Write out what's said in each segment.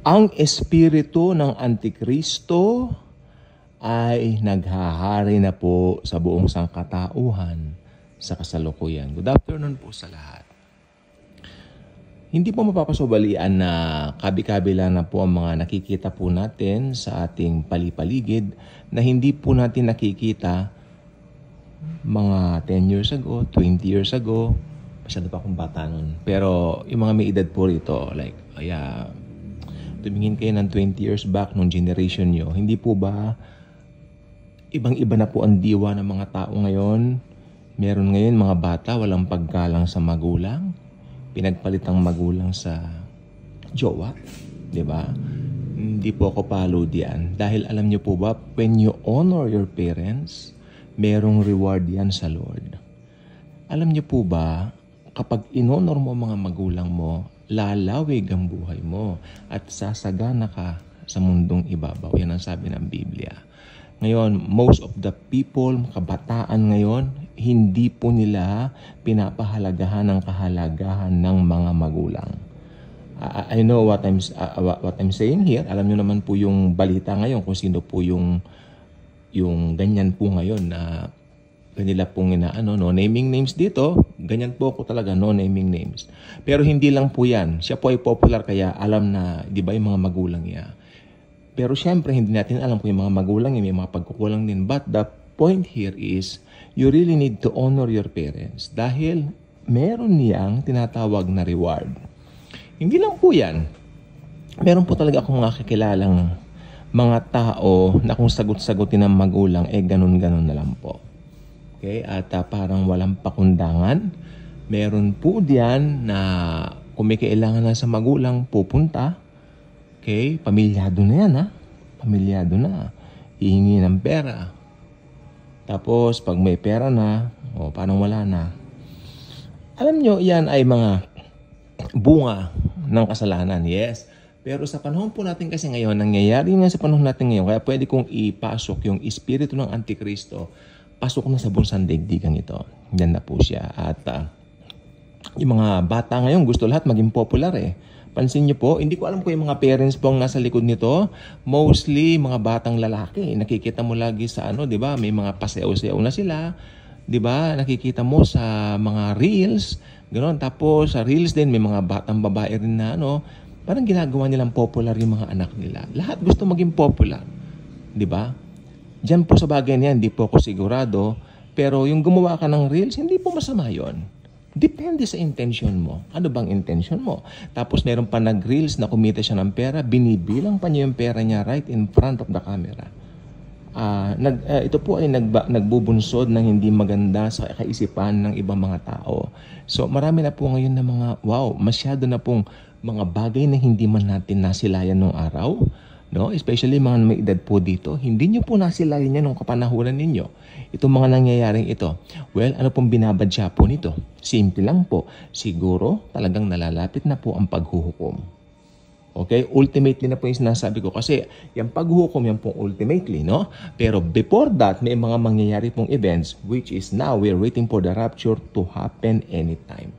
ang espiritu ng Antikristo ay naghahari na po sa buong sangkatauhan sa kasalukuyan. Good afternoon po sa lahat. Hindi po mapapasubalian na kabi-kabila na po ang mga nakikita po natin sa ating palipaligid na hindi po natin nakikita mga 10 years ago, 20 years ago. Masyado pa akong bata nun. Pero yung mga may edad po rito, like, tumingin kayo ng 20 years back nung generation nyo, hindi po ba ibang-iba na po ang diwa ng mga tao ngayon? Meron ngayon mga bata walang paggalang sa magulang, pinagpalitang magulang sa jowa, di ba? Hindi po ako palo diyan. Dahil alam niyo po ba, when you honor your parents, merong reward yan sa Lord. Alam niyo po ba, kapag inonor mo mga magulang mo, lalawig ang buhay mo at sasagana ka sa mundong ibabaw. Yan ang sabi ng Biblia. Ngayon, most of the people, kabataan ngayon, hindi po nila pinapahalagahan ang kahalagahan ng mga magulang. I know what I'm saying here. Alam niyo naman po yung balita ngayon kung sino po yung ganyan po ngayon na kanila pong no naming names dito. Ganyan po ako talaga, no naming names. Pero hindi lang po yan. Siya po ay popular kaya alam na, di ba, yung mga magulang niya. Pero syempre, hindi natin alam kung yung mga magulang niya may mga pagkukulang din. But the point here is, you really need to honor your parents dahil meron niyang tinatawag na reward. Hindi lang po yan. Meron po talaga akong mga kakilalang mga tao na kung sagot-sagutin ng magulang, ganun-ganun na lang po. Okay? At parang walang pakundangan. Meron po diyan na kung may kailangan na sa magulang, pupunta. Okay? Pamilyado na yan, ha? Pamilyado na. Hihingi ng pera. Tapos, pag may pera na, parang wala na. Alam nyo, yan ay mga bunga ng kasalanan. Yes. Pero sa panahon po natin kasi ngayon, nangyayari nga sa panahon natin ngayon, kaya pwede kong ipasok yung espiritu ng Antikristo, pasok na sa bunsang daigdigan ito. Yan na po siya. At yung mga bata ngayon, gusto lahat maging popular eh. Pansin niyo po, hindi ko alam kung yung mga parents po ang nasa likod nito. Mostly, mga batang lalaki. Nakikita mo lagi sa di ba? May mga pasew-sew na sila. Di ba? Nakikita mo sa mga reels. Ganoon. Tapos, sa reels din, may mga batang babae rin na parang ginagawa nilang popular yung mga anak nila. Lahat gusto maging popular. Di ba? Diyan po sa bagay niyan, hindi po ako sigurado. Pero yung gumawa ka ng reels, hindi po masama yon. Depende sa intention mo. Ano bang intention mo? Tapos meron pa nag-reels na kumita siya ng pera, binibilang pa niya yung pera niya right in front of the camera. Ito po ay nagbubunsod ng hindi maganda sa kaisipan ng ibang mga tao. So marami na po ngayon na masyado na pong mga bagay na hindi man natin nasilayan nung araw. No? Especially mga may edad po dito, hindi nyo po nasilayan yan nung kapanahunan ninyo. Itong mga nangyayaring ito. Well, ano pong binabadya po nito? Simple lang po. Siguro talagang nalalapit na po ang paghuhukom. Okay? Ultimately na po yung sinasabi ko. Kasi yung paghuhukom, yan pong ultimately, no? Pero before that, may mga mangyayari pong events which is now we're waiting for the rapture to happen anytime.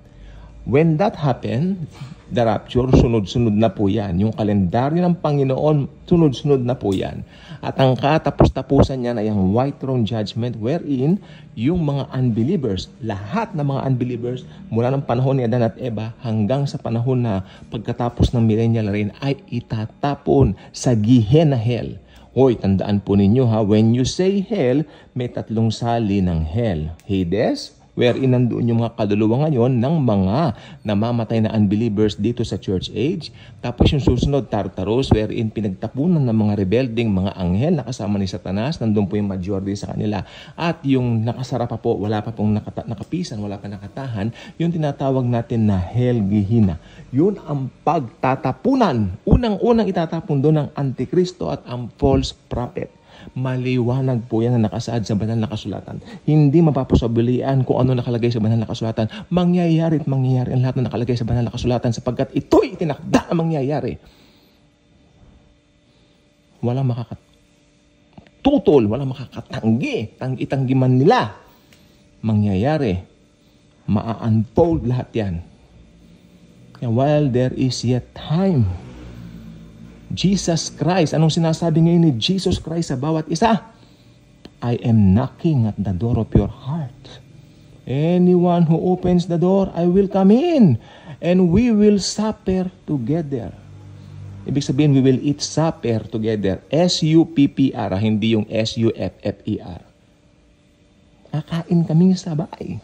When that happened, the rapture, sunod-sunod na po yan. Yung kalendaryo ng Panginoon, sunod-sunod na po yan. At ang katapos-tapusan niyan ay ang white throne judgment wherein yung mga unbelievers, lahat ng mga unbelievers, mula ng panahon ni Adan at Eva hanggang sa panahon na pagkatapos ng millennial reign ay itatapon sa Gehenna hell. Hoy, tandaan po ninyo ha, when you say hell, may tatlong sali ng hell. Hades, wherein nandoon yung mga kaluluwa ngayon ng mga namamatay na unbelievers dito sa church age. Tapos yung susunod, Tartarus, wherein pinagtapunan ng mga rebelding mga anghel na kasama ni Satanas, nandun po yung majority sa kanila. At yung nakasara pa po, wala pa pong nakapisan, wala pa nakatahan, yung tinatawag natin na Hell Gehenna. Yun ang pagtatapunan. Unang-unang itatapon doon ng Antikristo at ang false prophet. Maliwanag po yan na nakasaad sa banal na kasulatan. Hindi mapapasabilian kung ano nakalagay sa banal na kasulatan. Mangyayari at mangyayari ang lahat na nakalagay sa banal na kasulatan sapagkat ito'y itinakda na mangyayari. Walang makakatutol, walang makakatanggi. Itanggi man nila. Mangyayari. Ma-unfold lahat yan. And while there is yet time, Jesus Christ. Anong sinasabi ngayon ni Jesus Christ sa bawat isa? I am knocking at the door of your heart. Anyone who opens the door, I will come in and we will supper together. Ibig sabihin, we will eat supper together. S-U-P-P-R, hindi yung S-U-F-F-E-R. Kakain kaming sabay.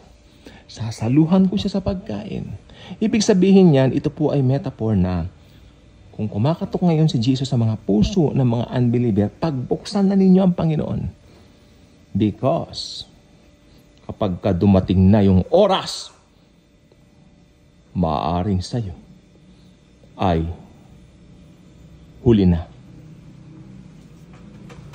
Sasaluhan ko siya sa pagkain. Ibig sabihin yan, ito po ay metaphor na kung kumakatok ngayon si Jesus sa mga puso ng mga unbeliever, pagbuksan na ninyo ang Panginoon. Because kapag dumating na yung oras, maaaring sa'yo ay huli na.